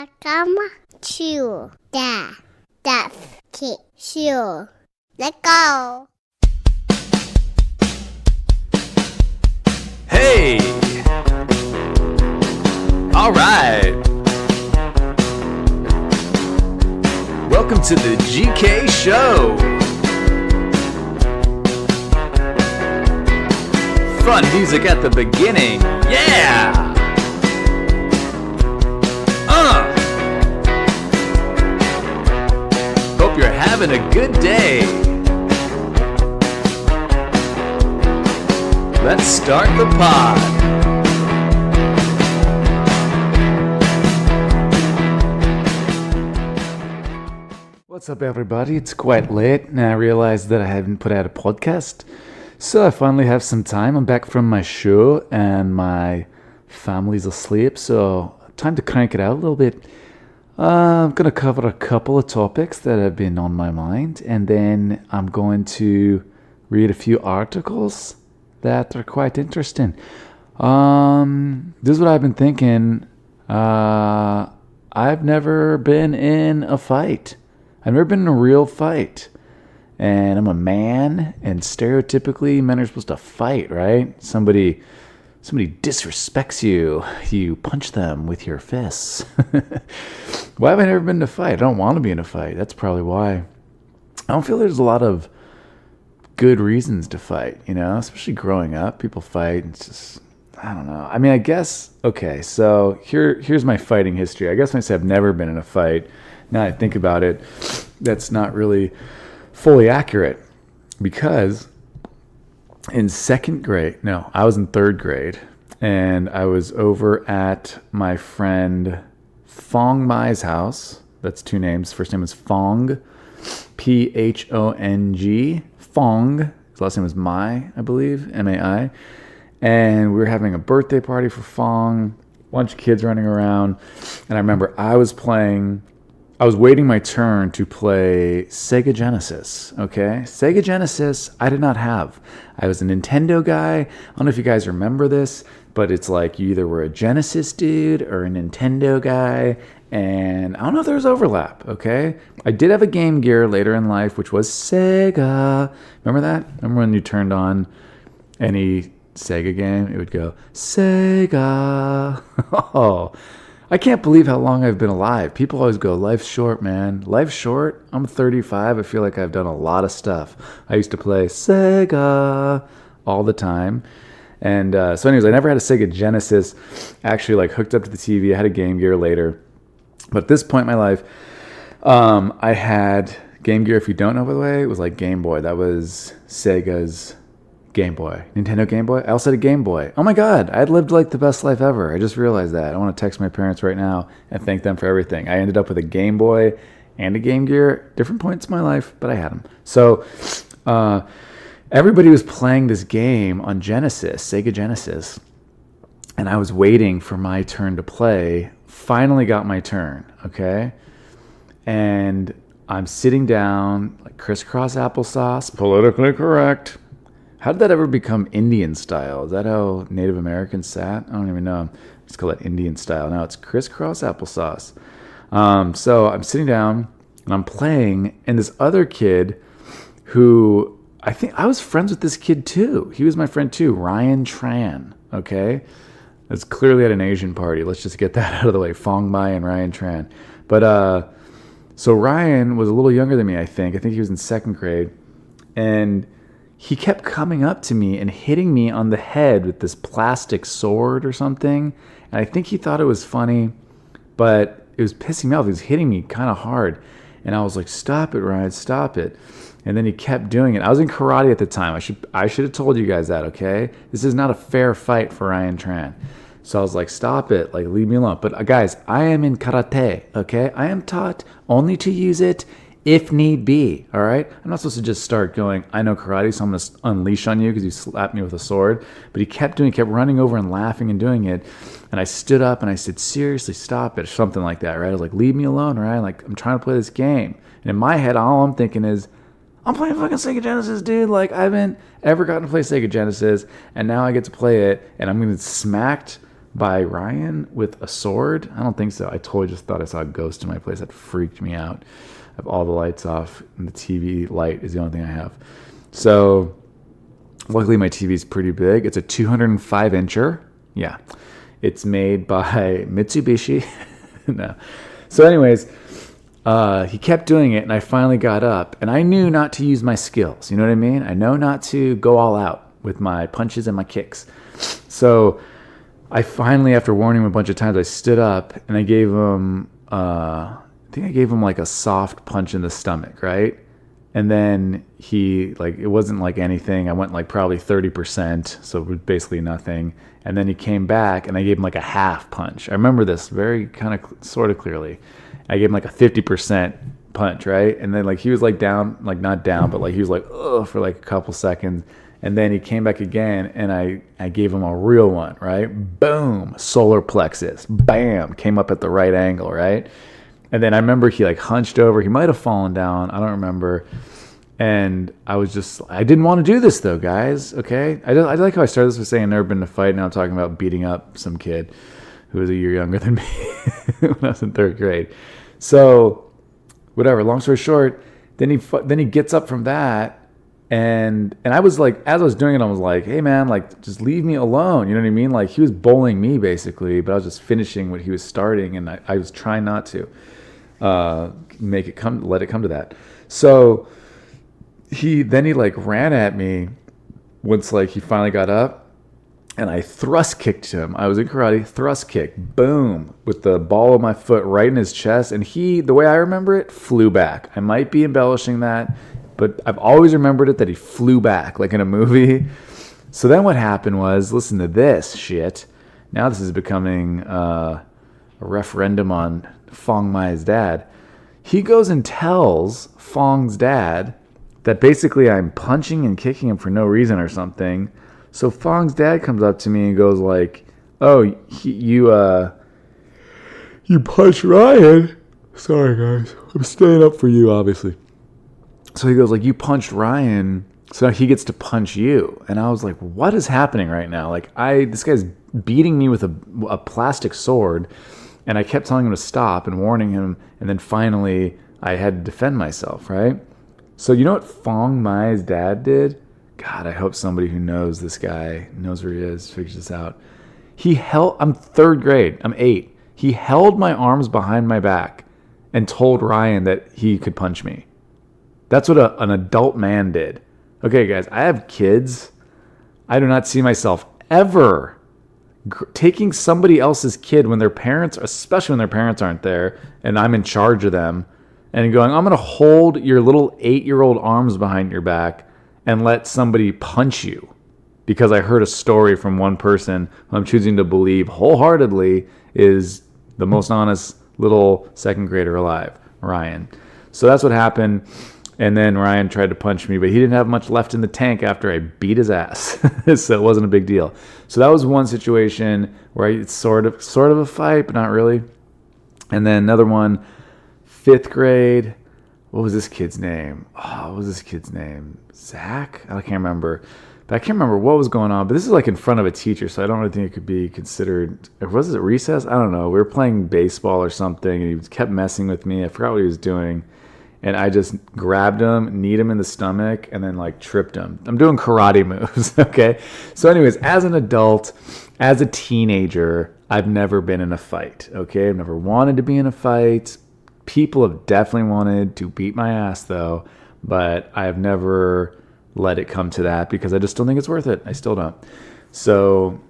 Welcome to the Deaf Kid Show. Let's go. Hey! All right. Welcome to the GK Show. Fun music at the beginning. Yeah! Hope you're having a good day. Let's start the pod. What's up, everybody? It's quite late, and I realized that I haven't put out a podcast. So I finally have some time. I'm back from my show, and my family's asleep, so time to crank it out a little bit. I'm going to cover a couple of topics that have been on my mind, and then I'm going to read a few articles that are quite interesting. This is what I've been thinking. I've never been in a fight. I've never been in a real fight. And I'm a man, and stereotypically men are supposed to fight, right? Somebody disrespects you, you punch them with your fists. Why have I never been in a fight? I don't want to be in a fight. That's probably why. I don't feel there's a lot of good reasons to fight, especially growing up. People fight. It's just, I don't know. I mean, I guess, okay, so here's my fighting history. I guess when I say I've never been in a fight, now I think about it, that's not really fully accurate, because in I was in third grade, and I was over at my friend Phong Mai's house. That's two names. First name is Phong, Phong, Phong. His last name was Mai, I believe, Mai. And we were having a birthday party for Phong, bunch of kids running around, and I remember I was waiting my turn to play Sega Genesis, okay? Sega Genesis, I did not have. I was a Nintendo guy. I don't know if you guys remember this, but it's like you either were a Genesis dude or a Nintendo guy, and I don't know if there was overlap, okay? I did have a Game Gear later in life, which was Sega. Remember that? Remember when you turned on any Sega game? It would go, Sega. Oh, I can't believe how long I've been alive. People always go, life's short, man. Life's short? I'm 35. I feel like I've done a lot of stuff. I used to play Sega all the time. And so anyways, I never had a Sega Genesis actually hooked up to the TV. I had a Game Gear later. But at this point in my life, I had Game Gear. If you don't know, by the way, it was like Game Boy. That was Sega's Game Boy. Nintendo Game Boy? I also had a Game Boy. Oh my God, I had lived the best life ever. I just realized that. I want to text my parents right now and thank them for everything. I ended up with a Game Boy and a Game Gear. Different points in my life, but I had them. So everybody was playing this game on Genesis, Sega Genesis, and I was waiting for my turn to play. Finally got my turn, okay? And I'm sitting down, crisscross applesauce, politically correct. How did that ever become Indian style? Is that how Native Americans sat? I don't even know. Let's call it Indian style. Now it's crisscross applesauce. So I'm sitting down and I'm playing, and this other kid who I think I was friends with this kid too. He was my friend too, Ryan Tran. Okay, that's clearly at an Asian party. Let's just get that out of the way. Phong Mai and Ryan Tran. But so Ryan was a little younger than me. I think he was in second grade, and he kept coming up to me and hitting me on the head with this plastic sword or something. And I think he thought it was funny, but it was pissing me off. He was hitting me kind of hard. And I was like, stop it, Ryan, stop it. And then he kept doing it. I was in karate at the time. I should have told you guys that, okay? This is not a fair fight for Ryan Tran. So I was like, stop it, leave me alone. But guys, I am in karate, okay? I am taught only to use it if need be, all right? I'm not supposed to just start going, I know karate, so I'm going to unleash on you because you slapped me with a sword. But he kept running over and laughing and doing it. And I stood up and I said, seriously, stop it, or something like that, right? I was like, leave me alone, right? I'm trying to play this game. And in my head, all I'm thinking is, I'm playing fucking Sega Genesis, dude. I haven't ever gotten to play Sega Genesis, and now I get to play it, and I'm going to get smacked by Ryan with a sword? I don't think so. I totally just thought I saw a ghost in my place. That freaked me out. I have all the lights off, and the TV light is the only thing I have. So luckily my TV is pretty big. It's a 205 incher. Yeah. It's made by Mitsubishi. No. So anyways, he kept doing it, and I finally got up, and I knew not to use my skills. You know what I mean? I know not to go all out with my punches and my kicks. So I finally, after warning him a bunch of times, I stood up and I gave him, I think I gave him like a soft punch in the stomach, right? And then he, like, it wasn't like anything. I went like probably 30%, so it was basically nothing. And then he came back and I gave him like a half punch. I remember this very kind of sort of clearly. I gave him like a 50% punch, right? And then like he was like down, like not down, but like he was like, ugh, for like a couple seconds. And then he came back again, and I gave him a real one, right? Boom, solar plexus, bam, came up at the right angle, right? And then I remember he like hunched over. He might have fallen down. I don't remember. And I didn't want to do this though, guys. Okay. I like how I started this with saying I've never been in a fight. Now I'm talking about beating up some kid who was a year younger than me when I was in third grade. So whatever, long story short, then he gets up from that. And I was like, as I was doing it, I was like, hey man, like just leave me alone. You know what I mean? Like he was bowling me basically, but I was just finishing what he was starting, and I was trying not to let it come to that. So he like ran at me once like he finally got up, and I thrust kicked him. I was in karate, thrust kick, boom, with the ball of my foot right in his chest, and he, the way I remember it, flew back. I might be embellishing that, but I've always remembered it that he flew back like in a movie. So then what happened was, listen to this shit. Now this is becoming a referendum on Phong Mai's dad. He goes and tells Fong's dad that basically I'm punching and kicking him for no reason or something. So Fong's dad comes up to me and goes like, oh, you punched Ryan? Sorry guys, I'm staying up for you obviously. So he goes like, you punched Ryan, so now he gets to punch you. And I was like, what is happening right now? Like this guy's beating me with a plastic sword, and I kept telling him to stop and warning him, and then finally I had to defend myself, right? So you know what Phong Mai's dad did? God, I hope somebody who knows this guy, knows where he is, figures this out. I'm third grade, I'm 8. He held my arms behind my back and told Ryan that he could punch me. That's what an adult man did. Okay, guys, I have kids. I do not see myself ever taking somebody else's kid when their parents, especially when their parents aren't there, and I'm in charge of them, and going, I'm going to hold your little 8-year-old arms behind your back and let somebody punch you because I heard a story from one person who I'm choosing to believe wholeheartedly is the most honest little second grader alive, Ryan. So that's what happened. And then Ryan tried to punch me, but he didn't have much left in the tank after I beat his ass. So it wasn't a big deal. So that was one situation where it's sort of a fight, but not really. And then another one, 5th grade. What was this kid's name? Zach? I can't remember. But I can't remember what was going on. But this is like in front of a teacher, so I don't really think it could be considered. Was it recess? I don't know. We were playing baseball or something, and he kept messing with me. I forgot what he was doing. And I just grabbed him, kneed him in the stomach, and then like tripped him. I'm doing karate moves, okay? So anyways, as an adult, as a teenager, I've never been in a fight, okay? I've never wanted to be in a fight. People have definitely wanted to beat my ass though, but I have never let it come to that because I just don't think it's worth it. I still don't. So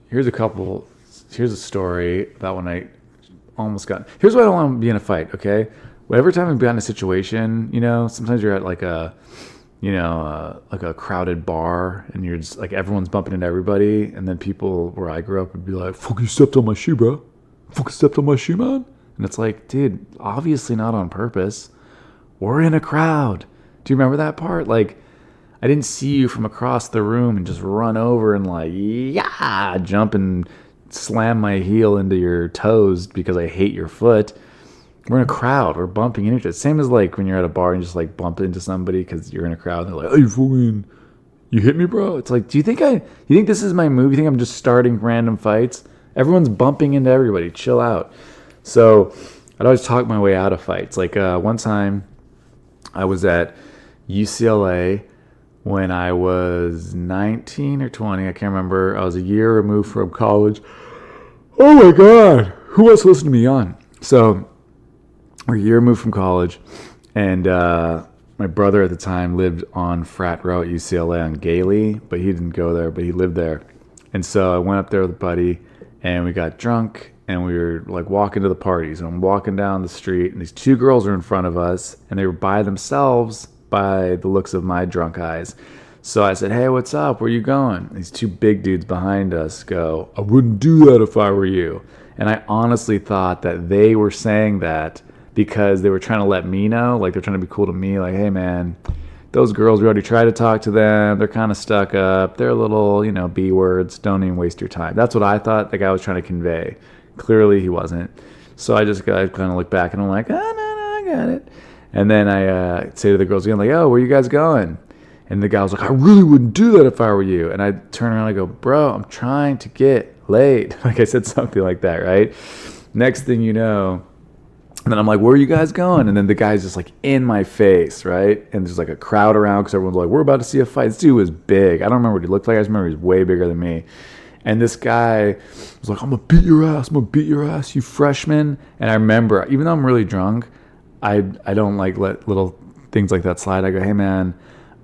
here's a story about when I almost got, here's why I don't want to be in a fight, okay? Every time I've been in a situation, you know, sometimes you're at like a crowded bar and you're just like everyone's bumping into everybody, and then people where I grew up would be like, "Fuck, you stepped on my shoe, bro. Fuck, you stepped on my shoe, man." And it's like, dude, obviously not on purpose. We're in a crowd. Do you remember that part? Like, I didn't see you from across the room and just run over and like, yeah, jump and slam my heel into your toes because I hate your foot. We're in a crowd. We're bumping into each other. Same as like when you're at a bar and just like bump into somebody because you're in a crowd. And they're like, "Hey, you hit me, bro." It's like, do you think this is my move? You think I'm just starting random fights? Everyone's bumping into everybody. Chill out. So I'd always talk my way out of fights. Like one time I was at UCLA when I was 19 or 20. I can't remember. I was a year removed from college. Oh my God. Who wants to listen to me yawn? So we're a year removed from college. And my brother at the time lived on Frat Row at UCLA on Gailey. But he didn't go there, but he lived there. And so I went up there with a buddy. And we got drunk. And we were like walking to the parties. And I'm walking down the street. And these two girls are in front of us. And they were by themselves by the looks of my drunk eyes. So I said, hey, what's up? Where you going? These two big dudes behind us go, I wouldn't do that if I were you. And I honestly thought that they were saying that because they were trying to let me know, like they're trying to be cool to me, like, hey, man, those girls, we already tried to talk to them. They're kind of stuck up. They're little, B words. Don't even waste your time. That's what I thought the guy was trying to convey. Clearly he wasn't. So I kind of look back and I'm like, oh, no, I got it. And then I say to the girls again, like, oh, where you guys going? And the guy was like, I really wouldn't do that if I were you. And I turn around and I go, bro, I'm trying to get laid. Like I said something like that, right? Next thing you know, and then I'm like, where are you guys going? And then the guy's just like in my face, right? And there's like a crowd around because everyone's like, we're about to see a fight. This dude was big. I don't remember what he looked like. I just remember he was way bigger than me. And this guy was like, I'm going to beat your ass. I'm going to beat your ass, you freshman. And I remember, even though I'm really drunk, I don't like let little things like that slide. I go, hey, man,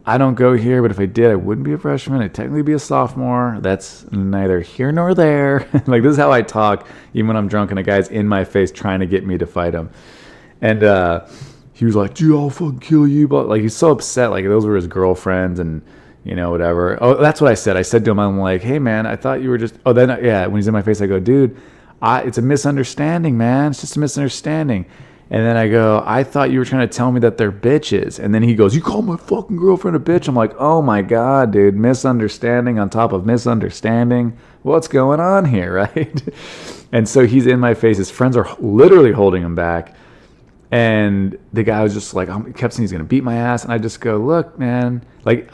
I don't go here, but if I did, I wouldn't be a freshman. I'd technically be a sophomore. That's neither here nor there. Like, this is how I talk, even when I'm drunk and a guy's in my face trying to get me to fight him. And he was like, dude, I'll fucking kill you. But, like, he's so upset. Like, those were his girlfriends and, whatever. Oh, that's what I said. I said to him, I'm like, hey, man, I thought you were just... Oh, then, when he's in my face, I go, dude, it's a misunderstanding, man. It's just a misunderstanding. And then I go, I thought you were trying to tell me that they're bitches. And then he goes, you call my fucking girlfriend a bitch? I'm like, oh my God, dude, misunderstanding on top of misunderstanding. What's going on here, right? And so he's in my face. His friends are literally holding him back. And the guy was just like, he kept saying he's going to beat my ass. And I just go, look, man, like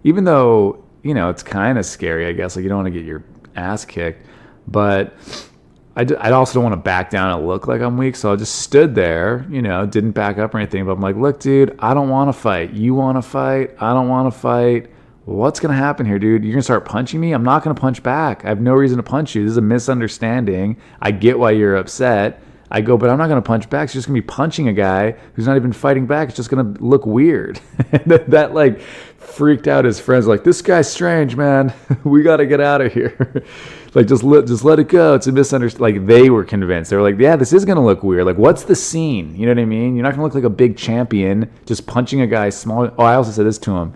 even though, it's kind of scary, I guess, like you don't want to get your ass kicked, but I also don't want to back down and look like I'm weak, so I just stood there, didn't back up or anything. But I'm like, look, dude, I don't want to fight. You want to fight? I don't want to fight. What's going to happen here, dude? You're going to start punching me? I'm not going to punch back. I have no reason to punch you. This is a misunderstanding. I get why you're upset. I go, but I'm not going to punch back. It's just going to be punching a guy who's not even fighting back. It's just going to look weird. that like freaked out his friends. Like, this guy's strange, man. We got to get out of here. Like, just let it go. It's a misunderstanding. Like, they were convinced. They were like, yeah, this is going to look weird. Like, what's the scene? You know what I mean? You're not going to look like a big champion just punching a guy small. Oh, I also said this to him.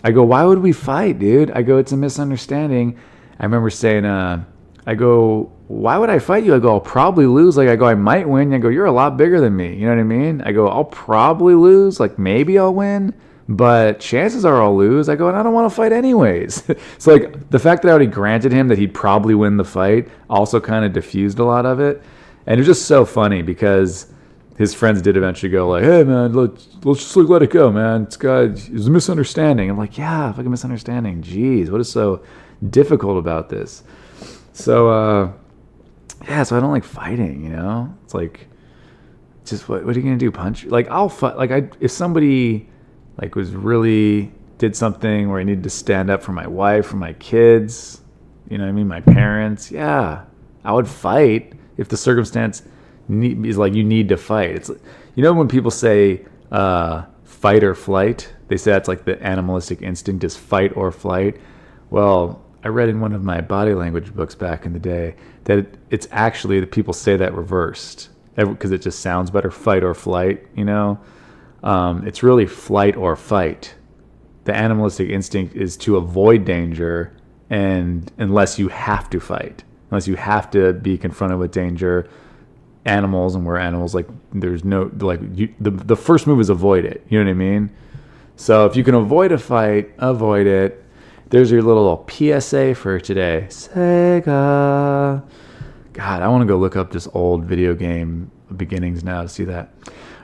I go, why would we fight, dude? I go, it's a misunderstanding. I remember saying, I go, why would I fight you? I go, I'll probably lose. Like, I go, I might win. I go, you're a lot bigger than me. You know what I mean? I go, I'll probably lose. Like, maybe I'll win, but chances are I'll lose. I go, and I don't want to fight anyways. So, like, the fact that I already granted him that he'd probably win the fight also kind of diffused a lot of it. And it was just so funny because his friends did eventually go like, hey, man, let's just let it go, man. It's a misunderstanding. I'm like, yeah, fucking misunderstanding. Jeez, what is so difficult about this? So, so I don't like fighting, It's like, just what are you going to do? Punch? Like, I'll fight. Like, if somebody, like, was really did something where I needed to stand up for my wife, for my kids, my parents, yeah, I would fight if the circumstance is like, you need to fight. It's, when people say fight or flight, they say that's like the animalistic instinct is fight or flight. Well, I read in one of my body language books back in the day that it's actually that people say that reversed because it just sounds better, fight or flight, It's really flight or fight. The animalistic instinct is to avoid danger, and unless you have to fight, unless you have to be confronted with danger, animals, and we're animals, like there's no, like the first move is avoid it. You know what I mean? So if you can avoid a fight, avoid it. There's your little PSA for today. Sega. God, I want to go look up this old video game beginnings now to see that.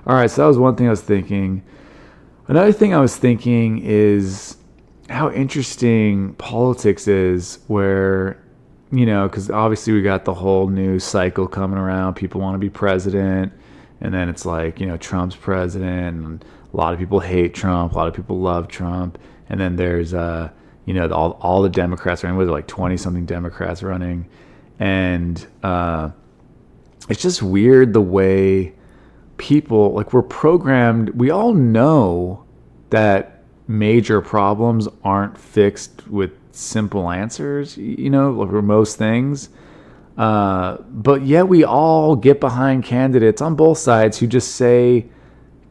All right, so that was one thing I was thinking. Another thing I was thinking is how interesting politics is, where because obviously we got the whole new cycle coming around. People want to be president, and then it's like, Trump's president, and a lot of people hate Trump, a lot of people love Trump, and then there's all the Democrats running. Was it like 20 something Democrats running, and it's just weird the way people, like, we're programmed. We all know that major problems aren't fixed with simple answers, like for most things. But yet we all get behind candidates on both sides who just say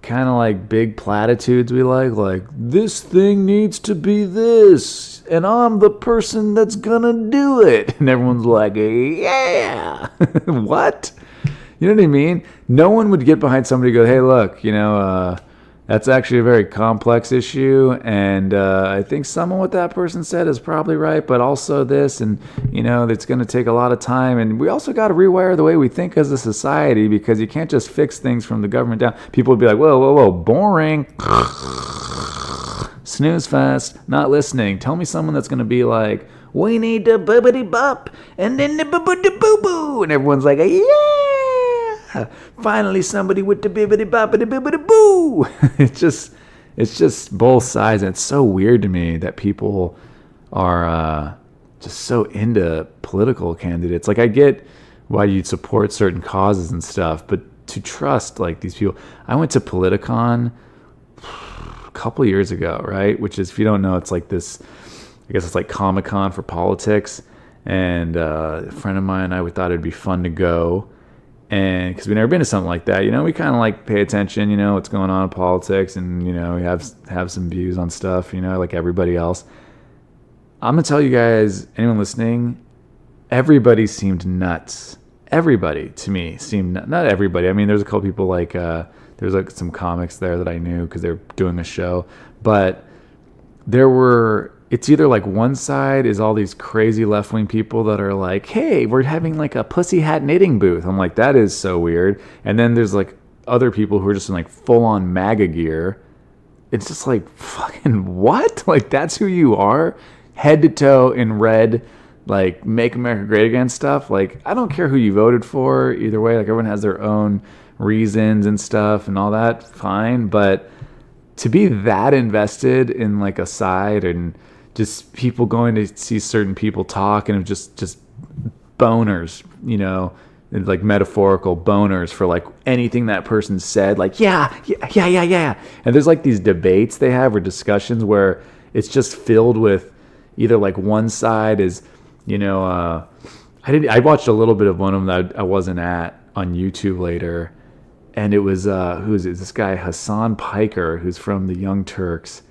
kind of like big platitudes we like, this thing needs to be this, and I'm the person that's gonna do it. And everyone's like, yeah. What? You know what I mean? No one would get behind somebody and go, hey, look, that's actually a very complex issue, and I think some of what that person said is probably right, but also this, and, it's going to take a lot of time, and we also got to rewire the way we think as a society, because you can't just fix things from the government down. People would be like, whoa, boring. Snooze fest, not listening. Tell me someone that's going to be like, we need the boobity bop, and then the boobity boo boo, and everyone's like, yeah, finally somebody with the bibbity boppity bibbity boo. It's just both sides, and it's so weird to me that people are just so into political candidates. Like, I get why you'd support certain causes and stuff, but to trust like these people. I went to Politicon a couple years ago, right? Which is, if you don't know, it's like this, I guess it's like Comic-Con for politics. And a friend of mine and I, we thought it'd be fun to go. And because we've never been to something like that, we kind of like pay attention, what's going on in politics, and, we have some views on stuff, like everybody else. I'm going to tell you guys, anyone listening, everybody seemed nuts. Everybody, to me, seemed, not everybody. I mean, there's a couple people like, there's like some comics there that I knew because they're doing a show. But it's either like one side is all these crazy left-wing people that are like, hey, we're having like a pussy hat knitting booth. I'm like, that is so weird. And then there's like other people who are just in like full-on MAGA gear. It's just like, fucking what? Like, that's who you are? Head to toe in red, like, Make America Great Again stuff. Like, I don't care who you voted for either way. Like, everyone has their own reasons and stuff and all that, fine. But to be that invested in like a side, and just people going to see certain people talk, and just boners, like metaphorical boners for like anything that person said, like yeah. And there's like these debates they have, or discussions, where it's just filled with either like one side is, I watched a little bit of one of them that I wasn't at on YouTube later, and it was who is it? This guy Hassan Piker, who's from the Young Turks.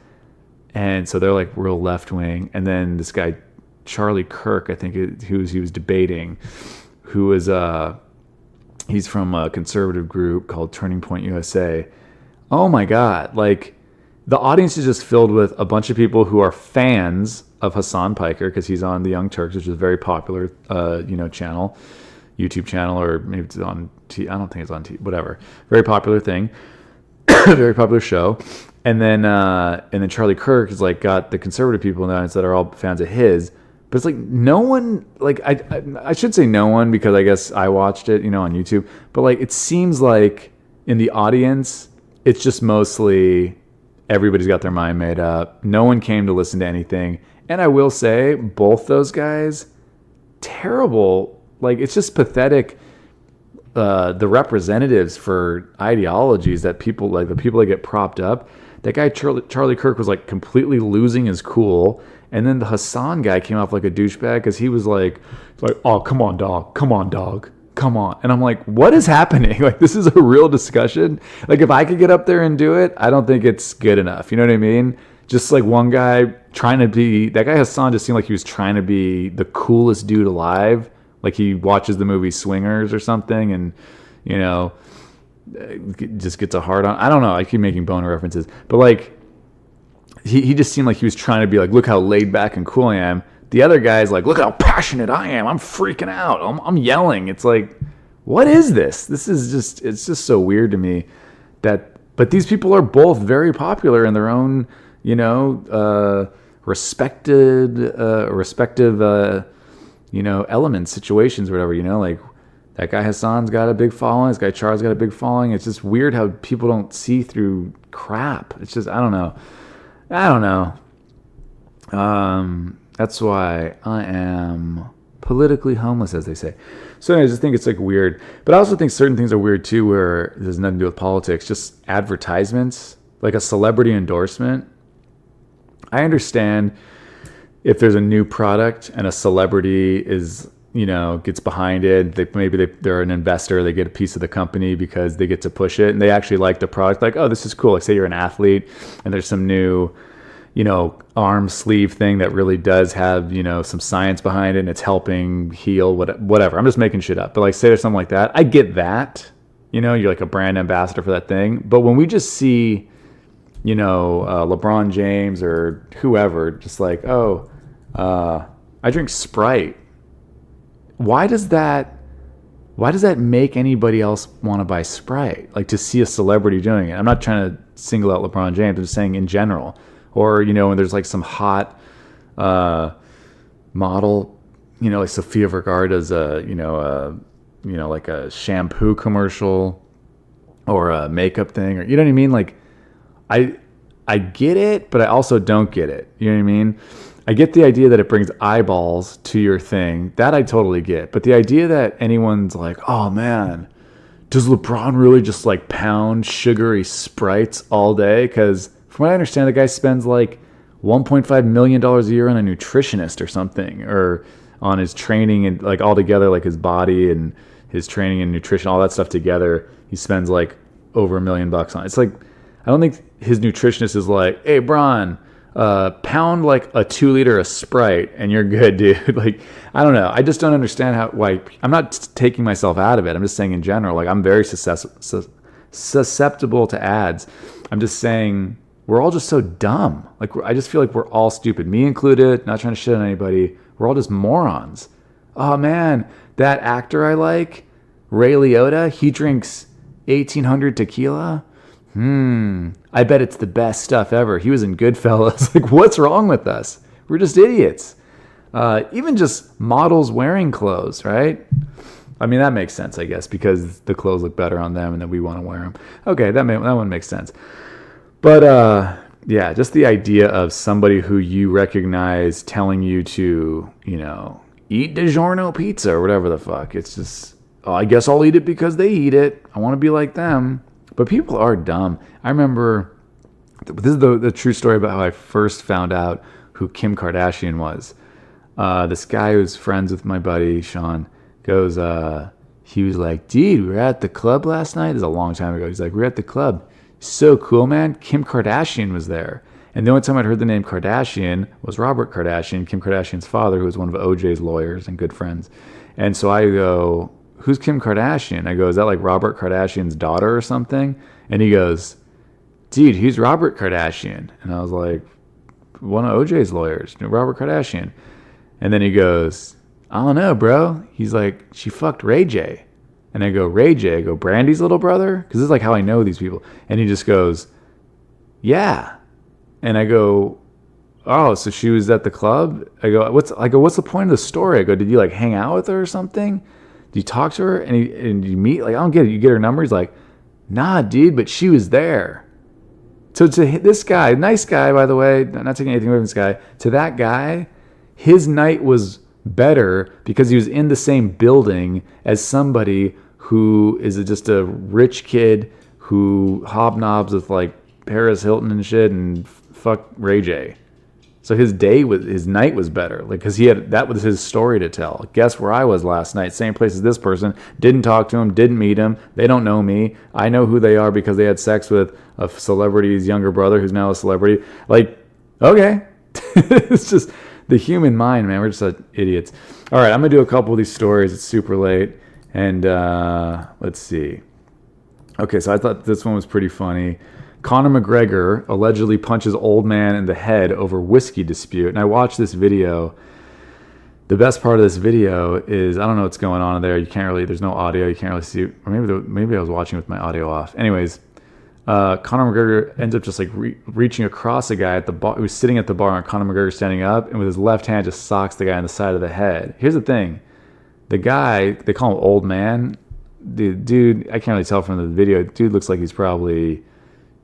And so they're like real left wing. And then this guy, Charlie Kirk, I think, he was debating, who is, he's from a conservative group called Turning Point USA. Oh my God. Like, the audience is just filled with a bunch of people who are fans of Hassan Piker, because he's on the Young Turks, which is a very popular, channel, YouTube channel, or maybe it's on I don't think it's on whatever. Very popular thing. Very popular show. And then Charlie Kirk is like got the conservative people in the audience that are all fans of his. But it's like no one, like I should say no one, because I guess I watched it, on YouTube. But like, it seems like in the audience, it's just mostly everybody's got their mind made up. No one came to listen to anything. And I will say, both those guys, terrible. Like, it's just pathetic. The representatives for ideologies that people, like the people that get propped up. That guy Charlie Kirk was like completely losing his cool, and then the Hassan guy came off like a douchebag, because he was like, oh, come on, dog, come on. And I'm like, what is happening? Like, this is a real discussion. Like, if I could get up there and do it, I don't think it's good enough. You know what I mean? Just like one guy trying to be, that guy Hassan just seemed like he was trying to be the coolest dude alive. Like, he watches the movie Swingers or something, and just gets a hard on. I don't know. I keep making boner references, but like, he just seemed like he was trying to be like, look how laid back and cool I am. The other guy's like, look how passionate I am. I'm freaking out. I'm yelling. It's like, what is this? It's just so weird to me but these people are both very popular in their own, respective, elements, situations, whatever, like that guy Hassan's got a big following, this guy Char's got a big following. It's just weird how people don't see through crap. It's just, I don't know. That's why I am politically homeless, as they say. So anyways, I just think it's like weird. But I also think certain things are weird too, where it has nothing to do with politics. Just advertisements, like a celebrity endorsement. I understand if there's a new product and a celebrity is, gets behind it. They're an investor. They get a piece of the company because they get to push it and they actually like the product. Like, oh, this is cool. Like, say you're an athlete and there's some new, arm sleeve thing that really does have, some science behind it and it's helping heal whatever. I'm just making shit up. But like, say there's something like that. I get that, you're like a brand ambassador for that thing. But when we just see, LeBron James or whoever, just like, oh, I drink Sprite. Why does that make anybody else want to buy Sprite? Like, to see a celebrity doing it. I'm not trying to single out LeBron James. I'm just saying in general. Or, when there's like some hot model, like Sofia Vergara does like a shampoo commercial or a makeup thing, or, you know what I mean? Like, I get it, but I also don't get it. You know what I mean? I get the idea that it brings eyeballs to your thing. That I totally get. But the idea that anyone's like, oh man, does LeBron really just like pound sugary Sprites all day? Because from what I understand, the guy spends like $1.5 million a year on a nutritionist or something, or on his training and like all together, like his body and his training and nutrition, all that stuff together. He spends like over $1 million on it. It's like, I don't think his nutritionist is like, hey, Bron, pound like a 2 liter of Sprite and you're good, dude. Like, I don't know. I just don't understand why. I'm not taking myself out of it. I'm just saying in general, like, I'm very susceptible to ads. I'm just saying we're all just so dumb. Like, I just feel like we're all stupid, me included, not trying to shit on anybody. We're all just morons. Oh man, that actor I like, Ray Liotta, he drinks 1800 tequila. I bet it's the best stuff ever. He was in Goodfellas. Like, what's wrong with us? We're just idiots. Even just models wearing clothes, right? I mean, that makes sense, I guess, because the clothes look better on them and then we want to wear them. Okay, that one makes sense. But, yeah, just the idea of somebody who you recognize telling you to, eat DiGiorno pizza or whatever the fuck. It's just, oh, I guess I'll eat it because they eat it. I want to be like them. But people are dumb. I remember, this is the true story about how I first found out who Kim Kardashian was. This guy who's friends with my buddy, Sean, goes, he was like, dude, we were at the club last night. This is a long time ago. He's like, we were at the club. So cool, man. Kim Kardashian was there. And the only time I'd heard the name Kardashian was Robert Kardashian, Kim Kardashian's father, who was one of OJ's lawyers and good friends. And so I go, who's Kim Kardashian? I go, is that like Robert Kardashian's daughter or something? And he goes, dude, who's Robert Kardashian? And I was like, one of OJ's lawyers, Robert Kardashian. And then he goes, I don't know, bro. He's like, she fucked Ray J. And I go, Ray J? I go, Brandy's little brother? Because this is like how I know these people. And he just goes, yeah. And I go, oh, so she was at the club? I go, what's the point of the story? I go, did you like hang out with her or something? Do you talk to her and you meet? Like, I don't get it. You get her number? He's like, nah, dude, but she was there. So to this guy, nice guy, by the way, not taking anything away from this guy, to that guy, his night was better because he was in the same building as somebody who is just a rich kid who hobnobs with like Paris Hilton and shit and fuck Ray J. So his night was better, like, because that was his story to tell. Guess where I was last night? Same place as this person. Didn't talk to him. Didn't meet him. They don't know me. I know who they are because they had sex with a celebrity's younger brother, who's now a celebrity. Like, okay, it's just the human mind, man. We're just like idiots. All right, I'm gonna do a couple of these stories. It's super late, and let's see. Okay, so I thought this one was pretty funny. Conor McGregor allegedly punches old man in the head over whiskey dispute. And I watched this video. The best part of this video is, I don't know what's going on in there. You can't really, there's no audio. You can't really see. Or maybe I was watching with my audio off. Anyways, Conor McGregor ends up just like reaching across a guy at the bar who's sitting at the bar, and Conor McGregor standing up, and with his left hand just socks the guy on the side of the head. Here's the thing. The guy, they call him Old Man. The dude, I can't really tell from the video. Dude looks like he's probably,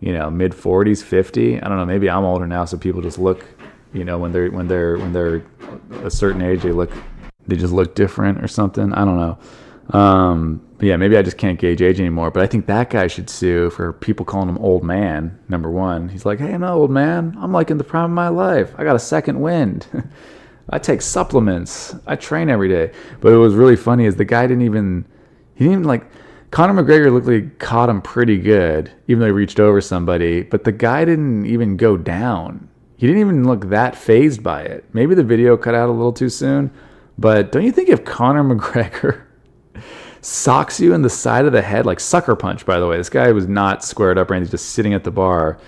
mid 40s, 50. I don't know. Maybe I'm older now, so people just look, when they're a certain age, they just look different or something. I don't know. But yeah, maybe I just can't gauge age anymore. But I think that guy should sue for people calling him Old Man. Number one, he's like, hey, I'm not old man. I'm like in the prime of my life. I got a second wind. I take supplements. I train every day. But it was really funny is the guy didn't even like, Conor McGregor looked like he caught him pretty good, even though he reached over somebody. But the guy didn't even go down. He didn't even look that fazed by it. Maybe the video cut out a little too soon. But don't you think if Conor McGregor socks you in the side of the head, like sucker punch, by the way, this guy was not squared up or anything, just sitting at the bar,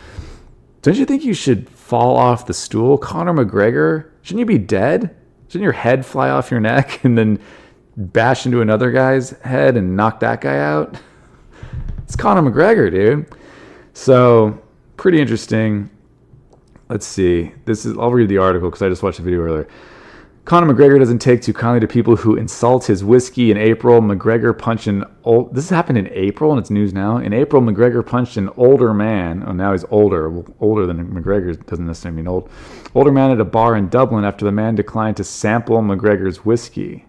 don't you think you should fall off the stool? Conor McGregor, shouldn't you be dead? Shouldn't your head fly off your neck and then bash into another guy's head and knock that guy out? It's Conor McGregor, dude. So pretty interesting. Let's see. I'll read the article because I just watched the video earlier. Conor McGregor doesn't take too kindly to people who insult his whiskey. In April, McGregor punched this happened in April, and it's news now. In April, McGregor punched an older man. Oh, now he's older. Well, older than McGregor doesn't necessarily mean old. Older man at a bar in Dublin after the man declined to sample McGregor's whiskey.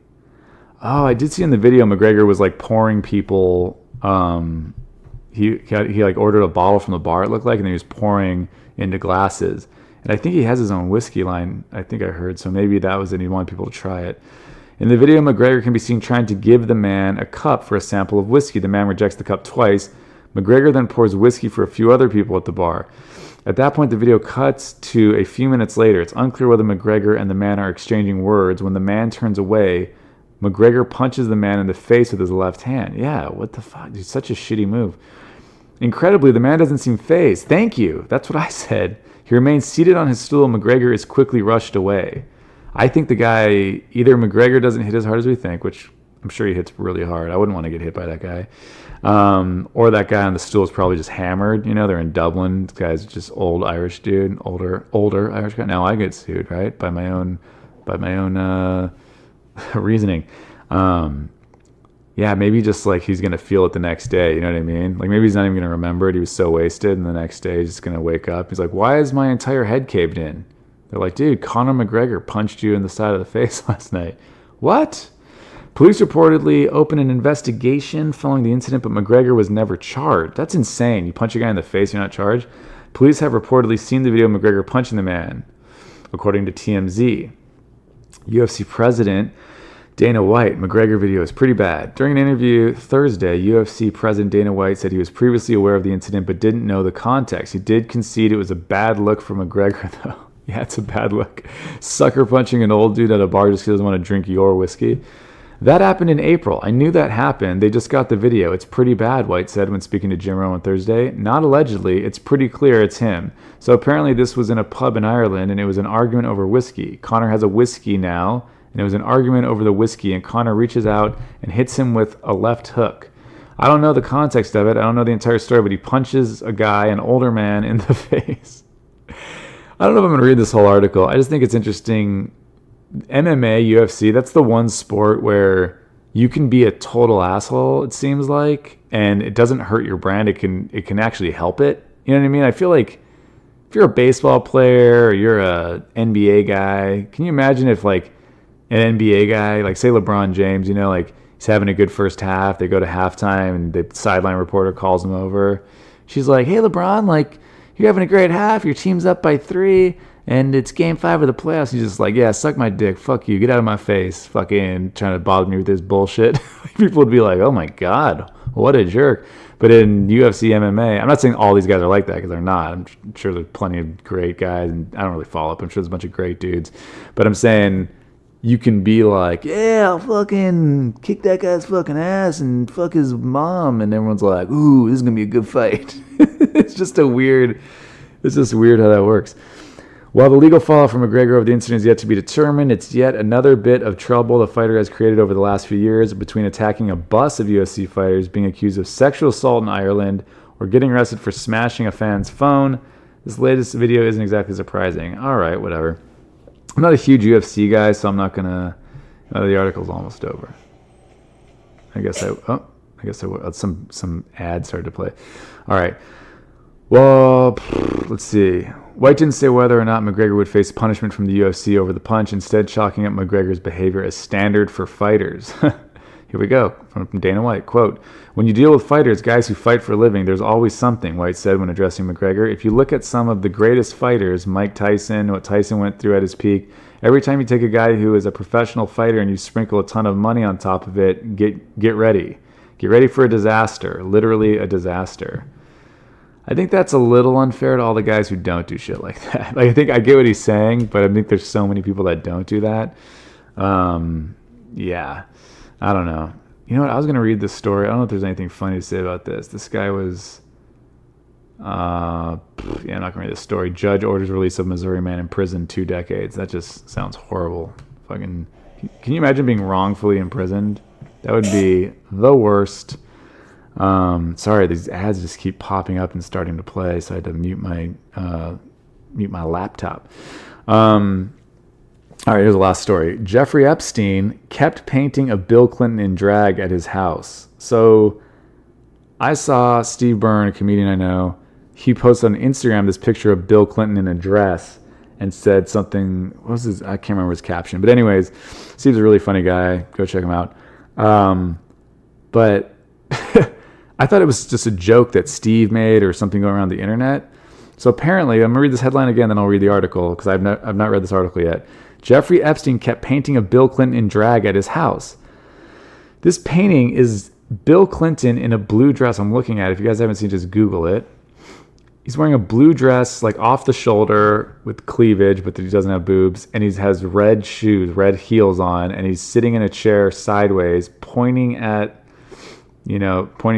Oh, I did see in the video McGregor was like pouring people. He like ordered a bottle from the bar, it looked like, and then he was pouring into glasses. And I think he has his own whiskey line, I think I heard. So maybe that was it. He wanted people to try it. In the video, McGregor can be seen trying to give the man a cup for a sample of whiskey. The man rejects the cup twice. McGregor then pours whiskey for a few other people at the bar. At that point, the video cuts to a few minutes later. It's unclear whether McGregor and the man are exchanging words. When the man turns away, McGregor punches the man in the face with his left hand. Yeah, what the fuck? Dude, such a shitty move. Incredibly, the man doesn't seem fazed. Thank you. That's what I said. He remains seated on his stool. McGregor is quickly rushed away. I think the guy, either McGregor doesn't hit as hard as we think, which I'm sure he hits really hard. I wouldn't want to get hit by that guy. Or that guy on the stool is probably just hammered. They're in Dublin. This guy's just old Irish dude, older Irish guy. Now I get sued, right? By my own reasoning. Yeah, maybe just like he's going to feel it the next day. You know what I mean? Like maybe he's not even going to remember it. He was so wasted, and the next day he's just going to wake up. He's like, why is my entire head caved in? They're like, dude, Conor McGregor punched you in the side of the face last night. What? Police reportedly opened an investigation following the incident, but McGregor was never charged. That's insane. You punch a guy in the face, you're not charged? Police have reportedly seen the video of McGregor punching the man, according to TMZ. UFC president Dana White, McGregor video is pretty bad. During an interview Thursday, UFC President Dana White said he was previously aware of the incident but didn't know the context. He did concede it was a bad look for McGregor, though. Yeah, it's a bad look. Sucker punching an old dude at a bar just because he doesn't want to drink your whiskey. That happened in April. I knew that happened. They just got the video. It's pretty bad, White said when speaking to Jim Rohn on Thursday. Not allegedly. It's pretty clear it's him. So apparently this was in a pub in Ireland, and it was an argument over whiskey. Conor has a whiskey now, and it was an argument over the whiskey, and Conor reaches out and hits him with a left hook. I don't know the context of it. I don't know the entire story, but he punches a guy, an older man, in the face. I don't know if I'm going to read this whole article. I just think it's interesting. MMA, UFC, that's the one sport where you can be a total asshole, it seems like, and it doesn't hurt your brand. It can actually help it. You know what I mean? I feel like if you're a baseball player or you're a NBA guy, can you imagine if like an NBA guy, like say LeBron James, like he's having a good first half, they go to halftime and the sideline reporter calls him over. She's like, hey LeBron, like you're having a great half, your team's up by 3 and it's game 5 of the playoffs. He's just like, yeah, suck my dick, fuck you, get out of my face, fucking trying to bother me with this bullshit. People would be like, oh my God, what a jerk. But in UFC, MMA, I'm not saying all these guys are like that because they're not. I'm sure there's plenty of great guys, and I don't really follow up. I'm sure there's a bunch of great dudes. But I'm saying you can be like, yeah, I'll fucking kick that guy's fucking ass and fuck his mom. And everyone's like, ooh, this is going to be a good fight. It's just weird how that works. While the legal fallout from McGregor over the incident is yet to be determined, it's yet another bit of trouble the fighter has created over the last few years between attacking a bus of UFC fighters, being accused of sexual assault in Ireland, or getting arrested for smashing a fan's phone. This latest video isn't exactly surprising. All right, whatever. I'm not a huge UFC guy, so I'm not gonna. The article's almost over. I guess I will. Some ads started to play. All right. Well, let's see. White didn't say whether or not McGregor would face punishment from the UFC over the punch, instead chalking up McGregor's behavior as standard for fighters. Here we go, from Dana White. Quote, "When you deal with fighters, guys who fight for a living, there's always something," White said when addressing McGregor. "If you look at some of the greatest fighters, Mike Tyson, what Tyson went through at his peak, every time you take a guy who is a professional fighter and you sprinkle a ton of money on top of it, get ready. Get ready for a disaster, literally a disaster." I think that's a little unfair to all the guys who don't do shit like that. Like, I think I get what he's saying, but I think there's so many people that don't do that. Yeah, I don't know. You know what? I was going to read this story. I don't know if there's anything funny to say about this. This guy was, I'm not going to read this story. Judge orders release of Missouri man in prison 2 decades. That just sounds horrible. Fucking, can you imagine being wrongfully imprisoned? That would be the worst. Sorry, these ads just keep popping up and starting to play, so I had to mute my laptop. All right, here's the last story. Jeffrey Epstein kept painting of Bill Clinton in drag at his house. So I saw Steve Byrne, a comedian I know, he posted on Instagram this picture of Bill Clinton in a dress and said something, what was his, I can't remember his caption. But anyways, Steve's a really funny guy. Go check him out. But I thought it was just a joke that Steve made or something going around the internet. So apparently, I'm going to read this headline again, then I'll read the article, because I've not read this article yet. Jeffrey Epstein kept painting of Bill Clinton in drag at his house. This painting is Bill Clinton in a blue dress. I'm looking at it. If you guys haven't seen, just Google it. He's wearing a blue dress, like off the shoulder with cleavage, but he doesn't have boobs. And he has red shoes, red heels on. And he's sitting in a chair sideways, pointing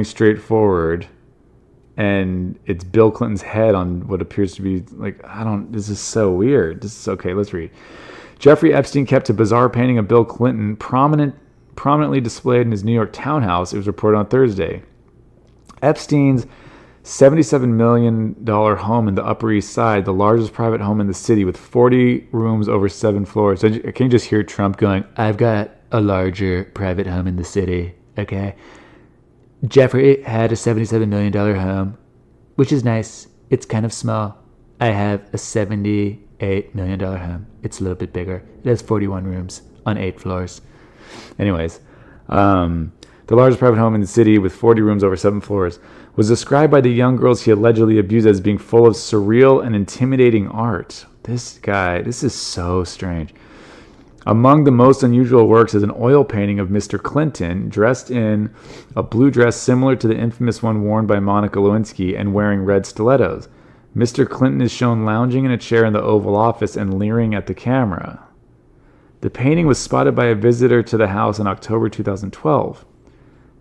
straight forward. And it's Bill Clinton's head on what appears to be like, this is so weird. This is okay. Let's read. Jeffrey Epstein kept a bizarre painting of Bill Clinton prominently displayed in his New York townhouse. It was reported on Thursday. Epstein's $77 million home in the Upper East Side, the largest private home in the city with 40 rooms over 7 floors. So can you just hear Trump going, "I've got a larger private home in the city, okay?" Jeffrey had a $77 million home, which is nice. It's kind of small. I have a $78 million home. It's a little bit bigger. It has 41 rooms on 8 floors. Anyways, the largest private home in the city with 40 rooms over 7 floors was described by the young girls he allegedly abused as being full of surreal and intimidating art. This is so strange. Among the most unusual works is an oil painting of Mr. Clinton dressed in a blue dress similar to the infamous one worn by Monica Lewinsky and wearing red stilettos. Mr. Clinton is shown lounging in a chair in the Oval Office and leering at the camera. The painting was spotted by a visitor to the house in October 2012.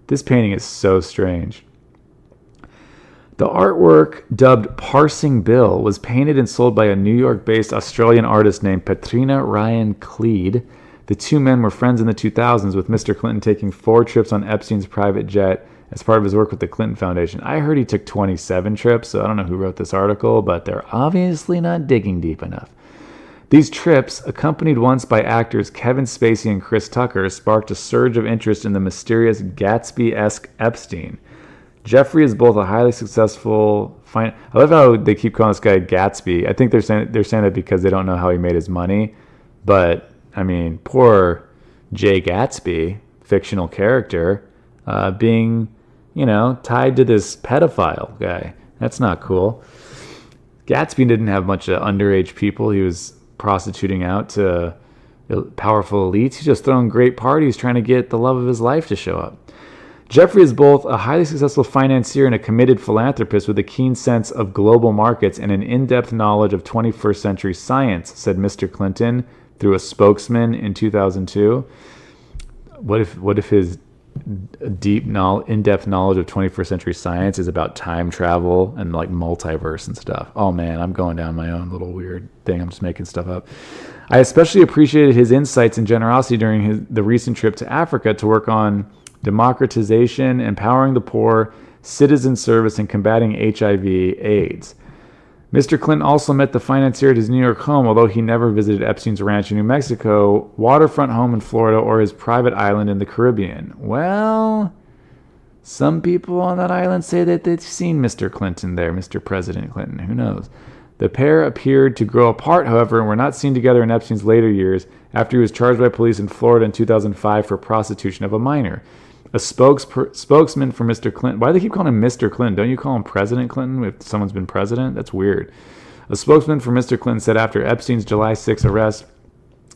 This painting is so strange. The artwork, dubbed Parsing Bill, was painted and sold by a New York-based Australian artist named Patrina Ryan Cleed. The two men were friends in the 2000s, with Mr. Clinton taking 4 trips on Epstein's private jet as part of his work with the Clinton Foundation. I heard he took 27 trips, so I don't know who wrote this article, but they're obviously not digging deep enough. These trips, accompanied once by actors Kevin Spacey and Chris Tucker, sparked a surge of interest in the mysterious Gatsby-esque Epstein. Jeffrey is both a highly successful... I love how they keep calling this guy Gatsby. I think they're saying that because they don't know how he made his money. But, I mean, poor Jay Gatsby, fictional character, being, tied to this pedophile guy. That's not cool. Gatsby didn't have much of underage people he was prostituting out to powerful elites. He's just throwing great parties trying to get the love of his life to show up. Jeffrey is both a highly successful financier and a committed philanthropist with a keen sense of global markets and an in-depth knowledge of 21st century science, said Mr. Clinton through a spokesman in 2002. What if his in-depth knowledge of 21st century science is about time travel and like multiverse and stuff? Oh man, I'm going down my own little weird thing. I'm just making stuff up. I especially appreciated his insights and generosity during the recent trip to Africa to work on democratization, empowering the poor, citizen service, and combating HIV/AIDS. Mr. Clinton also met the financier at his New York home, although he never visited Epstein's ranch in New Mexico, waterfront home in Florida, or his private island in the Caribbean. Well, some people on that island say that they've seen Mr. Clinton there, Mr. President Clinton. Who knows? The pair appeared to grow apart, however, and were not seen together in Epstein's later years after he was charged by police in Florida in 2005 for prostitution of a minor. A spokesman for Mr. Clinton. Why do they keep calling him Mr. Clinton? Don't you call him President Clinton if someone's been president? That's weird. A spokesman for Mr. Clinton said after Epstein's July 6 arrest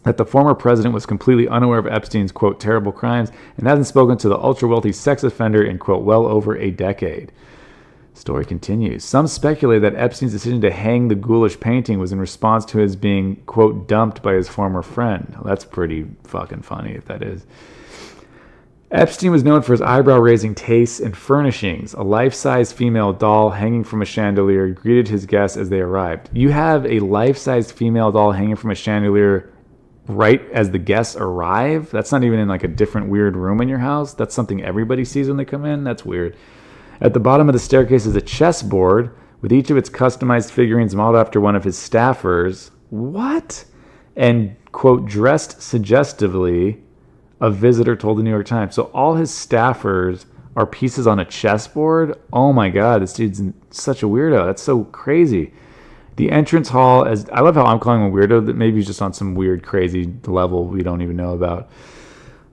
that the former president was completely unaware of Epstein's, quote, terrible crimes and hasn't spoken to the ultra-wealthy sex offender in, quote, well over a decade. Story continues. Some speculate that Epstein's decision to hang the ghoulish painting was in response to his being, quote, dumped by his former friend. Well, that's pretty fucking funny if that is. Epstein was known for his eyebrow-raising tastes and furnishings. A life-size female doll hanging from a chandelier greeted his guests as they arrived. You have a life-size female doll hanging from a chandelier right as the guests arrive? That's not even in like a different weird room in your house. That's something everybody sees when they come in. That's weird. At the bottom of the staircase is a chessboard with each of its customized figurines modeled after one of his staffers. What? And, quote, dressed suggestively, a visitor told the New York Times. So all his staffers are pieces on a chessboard? Oh my God, this dude's such a weirdo. That's so crazy. The entrance hall, as I love how I'm calling him a weirdo, that maybe he's just on some weird, crazy level we don't even know about.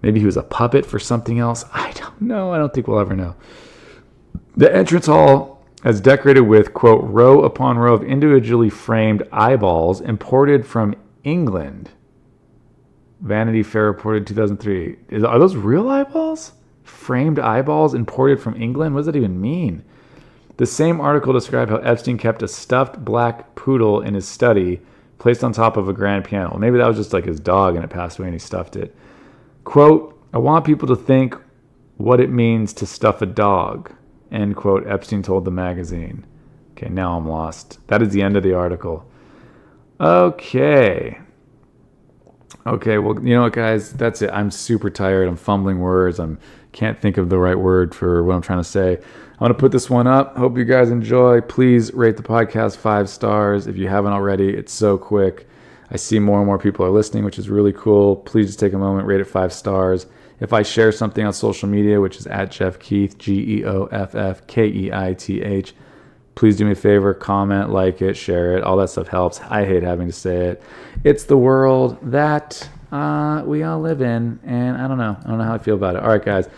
Maybe he was a puppet for something else. I don't know. I don't think we'll ever know. The entrance hall is decorated with, quote, row upon row of individually framed eyeballs imported from England. Vanity Fair reported 2003. Are those real eyeballs? Framed eyeballs imported from England? What does that even mean? The same article described how Epstein kept a stuffed black poodle in his study, placed on top of a grand piano. Maybe that was just like his dog and it passed away and he stuffed it. Quote, I want people to think what it means to stuff a dog, end quote, Epstein told the magazine. Okay, now I'm lost. That is the end of the article. Okay, well, you know what, guys? That's it. I'm super tired. I'm fumbling words. Can't think of the right word for what I'm trying to say. I'm going to put this one up. Hope you guys enjoy. Please rate the podcast 5 stars if you haven't already. It's so quick. I see more and more people are listening, which is really cool. Please just take a moment, rate it 5 stars. If I share something on social media, which is at Jeff Keith, GeoffKeith, please do me a favor, comment, like it, share it. All that stuff helps. I hate having to say it. It's the world that we all live in, and I don't know how I feel about it. All right, guys.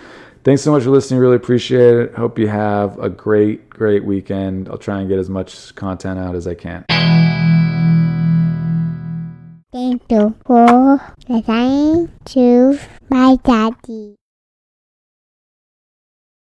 Thanks so much for listening. Really appreciate it. Hope you have a great, great weekend. I'll try and get as much content out as I can. Thank you for listening to my daddy.